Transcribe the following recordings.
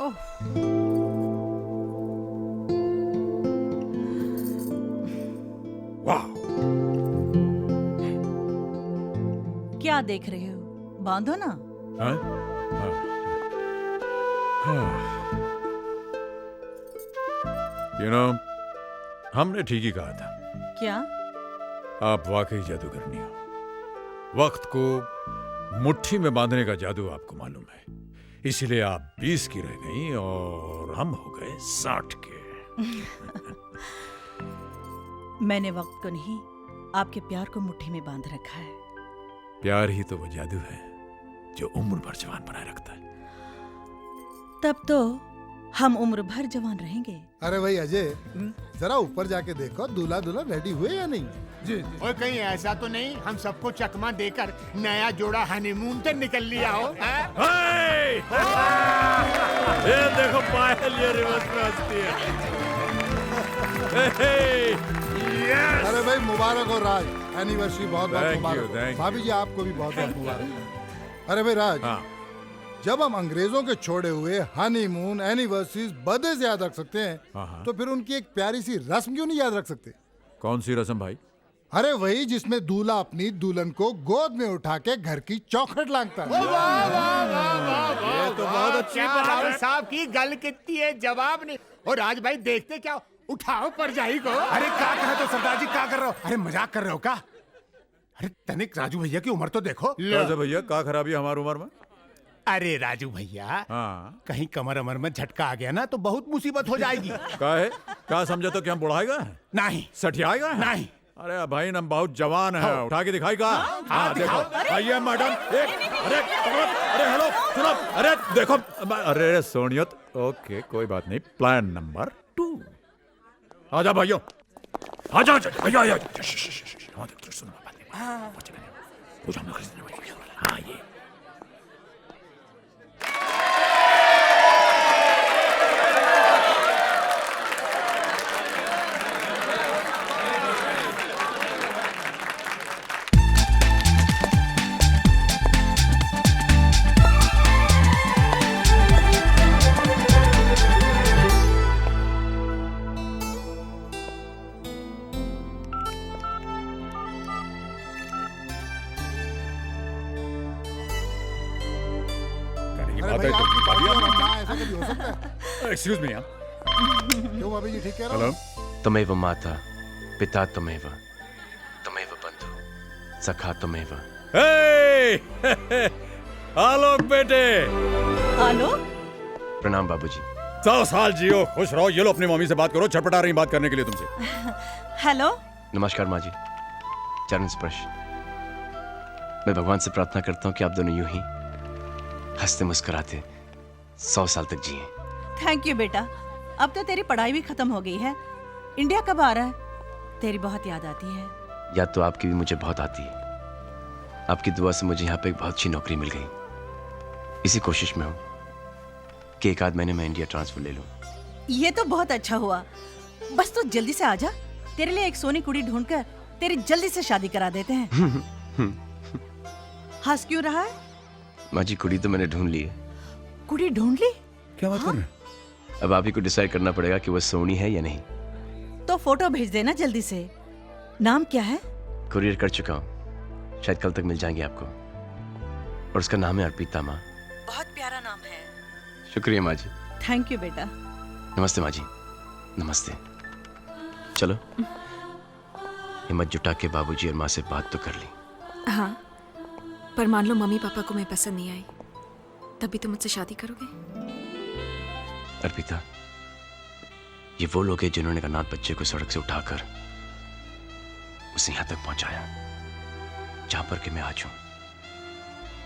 ओह, वाह, क्या देख रहे हो? बांधो ना। हाँ? हाँ, हाँ। You know, हमने ठीक ही कहा था। क्या? आप वाकई जादूगरनी हो। वक्त को मुट्ठी में बांधने का जादू आपको मालूम है, इसीलिए आप 20 की रह गई और हम हो गए 60 के। मैंने वक्त को नहीं, आपके प्यार को मुट्ठी में बांध रखा है। प्यार ही तो वो जादू है जो उम्र भर जवान बनाए रखता है। तब तो हम उम्र भर जवान रहेंगे। अरे भाई अजय, जरा ऊपर जाके देखो दूल्हा दुल्हन रेडी हुए या नहीं। जी और कहीं ऐसा तो नहीं हम सबको चकमा देकर नया जोड़ा हनीमून पे निकल लिया हो? हाय! ये देखो पायल ये रिवर्स में हंसती है। यस! अरे भाई मुबारक हो राज, एनिवर्सरी बहुत बहुत Thank you, मुबारक thank हो। you. भाभी जी आपको भी बहुत बहुत मुबारक। अरे भाई राज, हाँ, जब हम अंग्रेजों के छोड़े हुए हनीमून एनिवर्सरी बर्थडे से याद रख सकते हाँ, हैं, हाँ। तो फिर उनकी एक प्यारी सी रस्म क्यों नहीं याद रख सकते? कौन सी रस्म भाई? अरे वही जिसमें दूल्हा अपनी दुल्हन को गोद में उठा के घर की चौखट लांघता है। ये तो बहुत अच्छी बात साहब की गल कितनी है, जवाब नहीं। और आज भाई देखते क्या, उठाओ परजाई को। अरे क्या कहे तो सरदार जी, क्या कर रहे हो? अरे मजाक कर रहे हो क्या? अरे तनिक राजू भैया की उम्र तो देखो। कैसे भैया, क्या खराबी है हमारी उम्र में? अरे राजू भैया, हाँ, कहीं कमर अमर में झटका आ गया ना तो बहुत मुसीबत हो जाएगी। क्या है? क्या समझे तो क्या हम बुढ़ाएगा? नहीं सठियाएगा? नहीं। अरे भाई हम बहुत जवान है, उठा के दिखाई का। हाँ देखो, आइए मैडम। अरे अरे हेलो सुनो, अरे देखो, अरे सोनियत। ओके कोई बात नहीं, प्लान नंबर 2। आजा भाइयों, आजा आजा भैया आजा। सुनो बात नहीं। हाँ ये अरे भाई आपकी भाभी और अम्मा, ऐसा कभी हो सकता है? Excuse me. क्यों भाभी जी ठीक कह रहा हेलो, हूँ? तमेव माता पिता तमेव तमेव बंधु सखा तमेव। आलोक बेटे, हेलो, प्रणाम बाबूजी। 100 साल जियो, खुश रहो। ये लो अपनी मम्मी से बात करो, छटपटा रही बात करने के लिए तुमसे। हेलो। नमस्कार माँ जी, चरण स्पर्श। मैं भगवान से प्रार्थना करता हूँ कि आप दोनों यूं ही हंसते मुस्कुराते 100 साल तक जिए। थैंक यू बेटा, अब तो तेरी पढ़ाई भी खत्म हो गई है। इंडिया कब आ रहा है? तेरी बहुत याद आती है। याद तो आपकी भी मुझे बहुत आती है। आपकी दुआ से मुझे यहाँ पे एक बहुत अच्छी नौकरी मिल गई। इसी कोशिश में हूँ कि एक आध महीने में इंडिया ट्रांसफर ले लूँ। ये तो बहुत अच्छा हुआ। बस तू जल्दी से आजा, तेरे लिए एक सोनी कुड़ी ढूंढकर तेरी जल्दी से शादी करा देते हैं। हंस क्यों रहा है? माँ जी, कुड़ी तो मैंने ढूंढ ली है। कुड़ी ढूंढ ली? क्या बात कर रहे हैं? अब आप ही को डिसाइड करना पड़ेगा कि वो सोनी है या नहीं। तो फोटो भेज देना जल्दी से। नाम क्या है? कुरियर कर चुका हूँ, शायद कल तक मिल जाएंगे आपको। और उसका नाम है अर्पिता माँ। बहुत प्यारा नाम है। शुक्रिया माँ जी। थैंक यू बेटा। नमस्ते माँ जी। नमस्ते। चलो हिम्मत जुटा के बाबूजी और माँ से बात तो कर ली। हाँ, पर मान लो मम्मी पापा को मैं पसंद नहीं आई, तभी तो मुझसे शादी करोगे? अर्पिता, ये वो लोग हैं जिन्होंने अनाथ बच्चे को सड़क से उठाकर उसे यहाँ तक पहुंचाया जहां पर कि मैं आज हूं।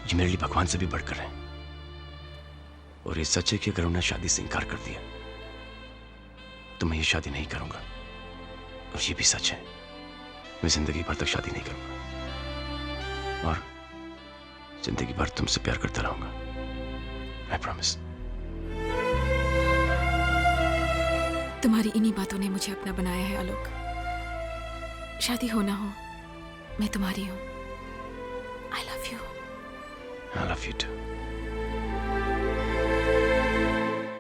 ये मेरे लिए भगवान से भी बढ़कर है। और ये सच है कि अगर उन्हें शादी से इनकार कर दिया तो मैं ये शादी नहीं करूंगा। और ये भी सच है, मैं जिंदगी भर तक शादी नहीं करूंगा और जिंदगी भर तुमसे प्यार करता रहूंगा। I promise. तुम्हारी इन्हीं बातों ने मुझे अपना बनाया है आलोक। शादी हो ना हो, मैं तुम्हारी हूँ। I love you. I love you too.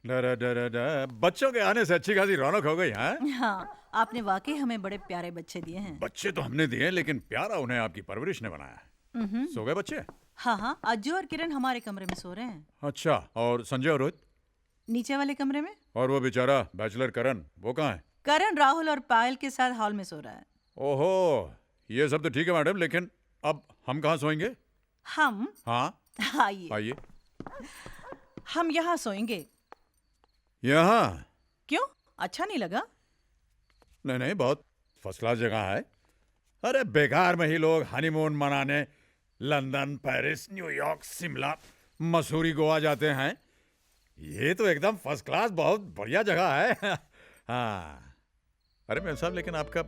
बच्चों के आने से अच्छी खासी रौनक हो गई है। हाँ, आपने वाकई हमें बड़े प्यारे बच्चे दिए हैं। बच्चे तो हमने दिए लेकिन प्यारा उन्हें आपकी परवरिश ने बनाया है। सो गए बच्चे? हाँ हाँ, अज्जू और किरण हमारे कमरे में सो रहे हैं, अच्छा, और संजय और रोहित? नीचे वाले कमरे में। और वो बेचारा बैचलर करण, वो कहाँ है? करण राहुल और पायल के साथ हॉल में सो रहा है। ओहो, ये सब तो ठीक है मैडम, लेकिन अब हम कहाँ सोएंगे? हम हाँ आइए, आइए। हम यहाँ सोएंगे। यहाँ? क्यों, अच्छा नहीं लगा? नहीं नहीं, बहुत फर्स्ट क्लास जगह है। अरे बेकार में ही लोग हनीमून मनाने London, Paris, New York, Shimla, Mussoorie, Goa जाते हैं। ये तो एकदम फर्स्ट क्लास, बहुत बढ़िया जगह है। हाँ, अरे मेम साहब, लेकिन आपका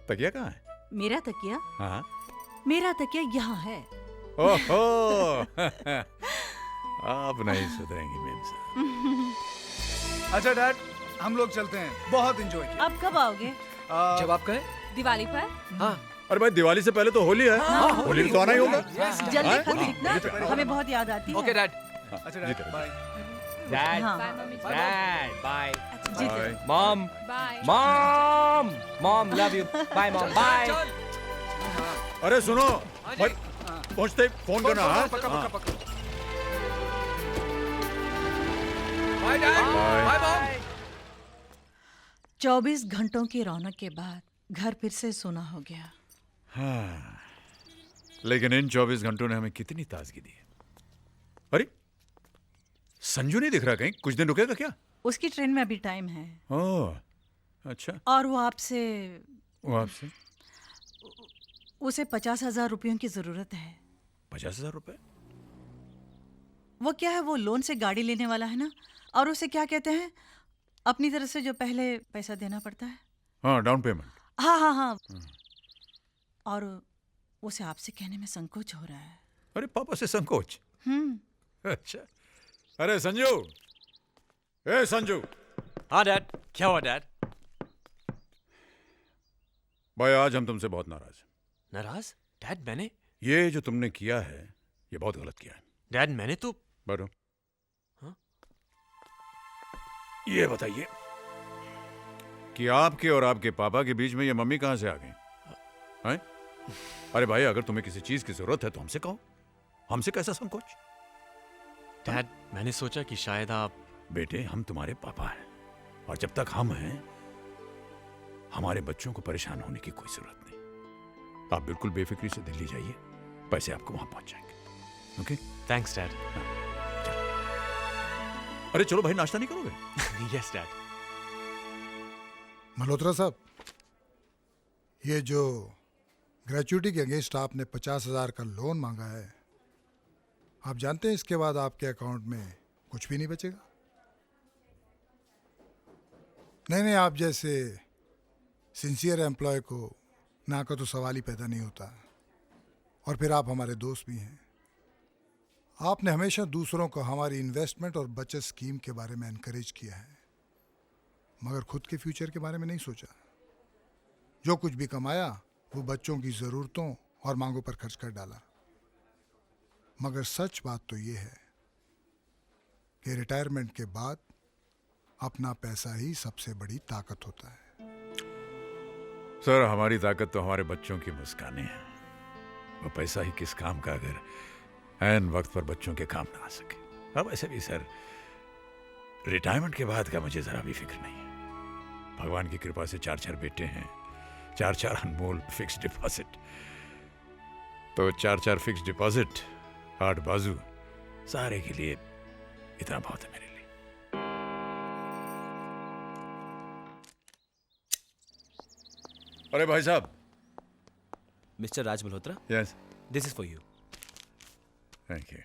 तकिया कहाँ है? मेरा तकिया? हाँ। मेरा तकिया यहाँ है। ओहो। आप नहीं सुधरेंगी मेम साहब। अच्छा डैड, हम लोग चलते हैं, बहुत एंजॉय किया। अब कब आओगे? जब आप कहें। दिवाली पर? हाँ। अरे भाई, दिवाली से पहले तो होली है। होली में तो आना ही होगा। जल्दी हाँ? खत लिखना, हमें बहुत याद आती है। Okay dad. अच्छा डैड, बाय। डैड, हाँ, डैड, बाय। जी bye. Mom, bye. Mom, mom love you. Bye mom, bye. अरे सुनो भाई, पहुंचते ही फोन करना। हाँ? पक्का हाँ। पक्का पक्का। Bye dad. Bye mom. 24 घंटों की रौनक के बाद घर फिर से सोना हो गया। हाँ, लेकिन इन 24 घंटों ने हमें कितनी ताजगी दी है। अरे संजू नहीं दिख रहा कहीं, कुछ दिन रुकेगा क्या? उसकी ट्रेन में अभी टाइम है। ओह, अच्छा। और वो आपसे उसे 50,000 रुपयों की जरूरत है। 50,000 रुपए? वो क्या है, वो लोन से गाड़ी लेने वाला है ना, और उसे क्या कहते हैं, अपनी तरफ से जो पहले पैसा देना पड़ता है। हाँ, डाउन पेमेंट। हाँ हाँ हाँ। और उसे आपसे कहने में संकोच हो रहा है। अरे पापा से संकोच? अच्छा। अरे संजू, ए संजू। हाँ डैड, क्या हुआ डैड? भाई आज हम तुमसे बहुत नाराज हैं। नाराज? डैड मैंने? ये जो तुमने किया है, ये बहुत गलत किया है। डैड मैंने तो। बैठो। हाँ? ये बताइए कि आपके और आपके पापा के बीच में ये मम्मी कहां से आ गई? हैं? अरे भाई, अगर तुम्हें किसी चीज की जरूरत है तो हमसे कहो, हमसे कैसा संकोच? डैड मैंने सोचा कि शायद आप। बेटे, हम तुम्हारे पापा हैं, और जब तक हम हैं हमारे बच्चों को परेशान होने की कोई जरूरत नहीं। आप बिल्कुल बेफिक्री से दिल्ली जाइए, पैसे आपको वहां पहुंच जाएंगे। ओके? Thanks dad. अरे चलो भाई, नाश्ता नहीं करोगे? Yes dad. मल्होत्रा साहब, ये जो ग्रेचुइटी के अगेंस्ट आपने 50,000 का लोन मांगा है, आप जानते हैं इसके बाद आपके अकाउंट में कुछ भी नहीं बचेगा। नहीं, आप जैसे सिंसियर एम्प्लॉय को ना का तो सवाल ही पैदा नहीं होता। और फिर आप हमारे दोस्त भी हैं। आपने हमेशा दूसरों को हमारी इन्वेस्टमेंट और बचत स्कीम के बारे में एनकरेज किया है, मगर खुद के फ्यूचर के बारे में नहीं सोचा। जो कुछ भी कमाया वो बच्चों की ज़रूरतों और मांगों पर खर्च कर डाला। मगर सच बात तो ये है कि रिटायरमेंट के बाद अपना पैसा ही सबसे बड़ी ताकत होता है। सर, हमारी ताकत तो हमारे बच्चों की मुस्कानें हैं। वो पैसा ही किस काम का अगर ऐन वक्त पर बच्चों के काम ना आ सके। अब ऐसे भी सर, रिटायरमेंट के बाद का मुझे जरा भी फिक्र नहीं है। भगवान की कृपा से 4 बेटे हैं, 4 अनमोल फिक्स डिपॉजिट। तो 4 फिक्स डिपॉजिट, 8 बाजू, सारे के लिए इतना बहुत है मेरे लिए। अरे भाई साहब। Mister Raj Malhotra, yes, this is for you. Thank you.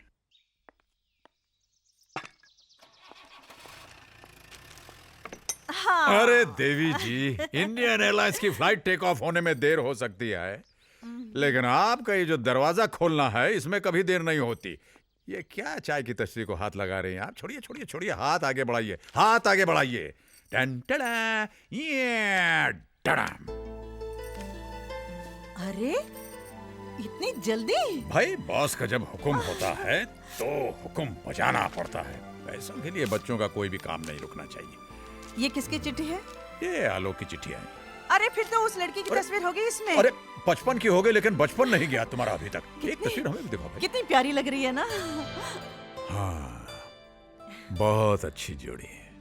अरे देवी जी, इंडियन एयरलाइंस की फ्लाइट टेक ऑफ होने में देर हो सकती है, लेकिन आपका ये जो दरवाजा खोलना है, इसमें कभी देर नहीं होती। ये क्या चाय की तस्वीर को हाथ लगा रहे हैं आप? छोड़िए छोड़िए छोड़िए, हाथ आगे बढ़ाइए, हाथ आगे बढ़ाइए। टन टड़ा, ये टड़ाम। अरे इतनी जल्दी? भाई, बॉस का जब हुक्म होता है तो हुक्म बजाना पड़ता है। पैसों के लिए बच्चों का कोई भी काम नहीं रुकना चाहिए। ये किसकी चिट्ठी है? ये आलोक की चिट्ठी है। अरे फिर तो उस लड़की की तस्वीर होगी इसमें। अरे 55 की हो गई, लेकिन बचपन नहीं गया तुम्हारा अभी तक। एक तस्वीर हमें भी दिखाओ भाई। कितनी प्यारी लग रही है ना। हाँ, बहुत अच्छी जोड़ी है।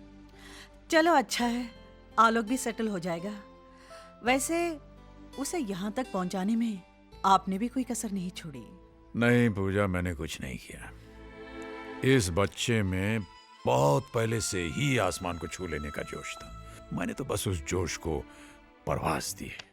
चलो अच्छा है, आलोक भी सेटल हो जाएगा। वैसे उसे यहाँ तक पहुँचाने में आपने भी कोई कसर नहीं छोड़ी। नहीं पूजा, मैंने कुछ नहीं किया। इस बच्चे में बहुत पहले से ही आसमान को छू लेने का जोश था। मैंने तो बस उस जोश को परवास दी।